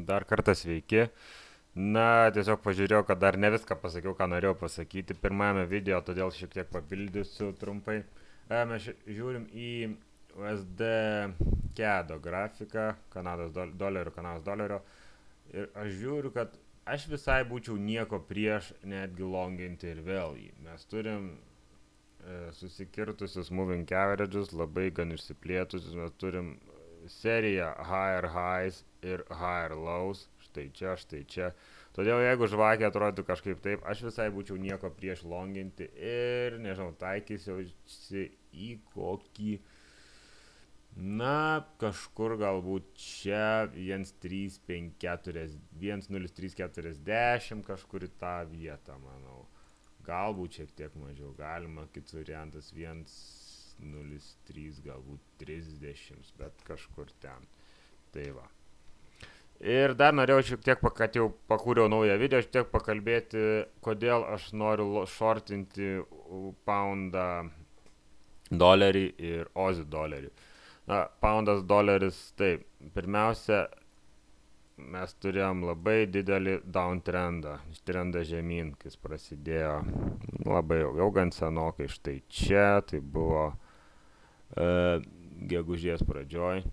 Dar kartą sveiki. Na, tiesiog pažiūrėjau, kad dar ne viską pasakiau, ką norėjau pasakyti pirmajame video, todėl šiek tiek papildysiu trumpai. Mes žiūrim į USD CAD grafiką, Kanados dolerio. Ir aš žiūriu, kad aš visai būčiau nieko prieš netgi longinti ir vėl jį. Mes turim susikirtusius moving averages, labai gan išsiplėtusius, mes turim seriją higher highs ir higher lows, štai čia. Todėl jeigu žvakė atrodytų kažkaip taip, aš visai būčiau nieko prieš longinti ir, nežinau, taikysiuosi į kokį, na, kažkur galbūt čia 1.0340, kažkur į tą vietą, manau. Galbūt šiek tiek mažiau, galima kitas variantas 1.03, galbūt 30, bet kažkur ten. Tai va. Ir dar norėjau šiek tiek, kad jau pakūriau naują video, šiek tiek pakalbėti, kodėl aš noriu shortinti poundą dolerį ir Aussie dolerį. Na, poundas doleris, taip, pirmiausia, mes turėjom labai didelį downtrendą, trendą žemyn, kai jis prasidėjo labai jau gan senokai, štai čia, tai buvo gegužės pradžioj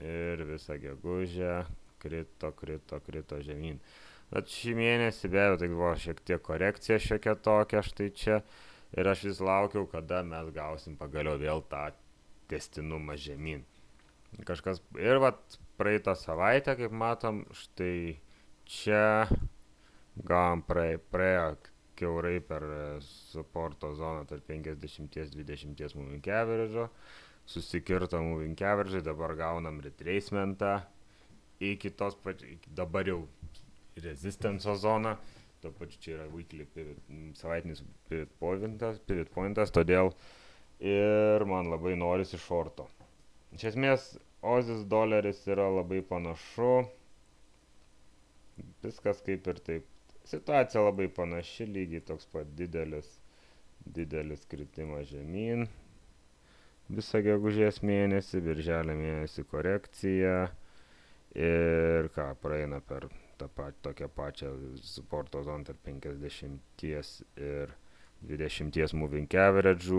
ir visą gegužę krito žemyn. Bet šį mėnesį be abejo tai buvo šiek tiek korekcija šiokia tokia, štai čia, ir aš vis laukiau, kada mes gausim pagaliau vėl tą testinumą žemyn. Ir vat praeitą savaitę, kaip matom, štai čia gavom praėjo kiaurai per supporto zoną tarp 50-20 moving average, susikirto moving average, dabar gaunam retracementą iki tos dabar jau resistance zoną, to pačiu čia yra weekly savaitinis pivot pointas, todėl ir man labai norisi shorto. Iš esmės, Aussie doleris yra labai panašu, viskas kaip ir taip, situacija labai panaši, lygiai toks pat didelis kritimas žemyn, visą gegužės mėnesį, birželio mėnesį korekcija ir praeina per tokią pačią supporto zoną tarp 50 ir 20 moving average,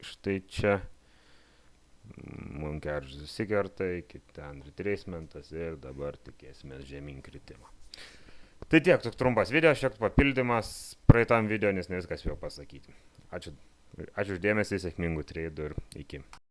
štai čia moving average susikerta, iki ten retracementas ir dabar tikėsimės žemyn kritimo. Tai tiek, toks trumpas video, šiek tiek papildymas praeitam video, nes ne viskas jau pasakyti. Ačiū uždėmesį, sėkmingų treidų ir iki.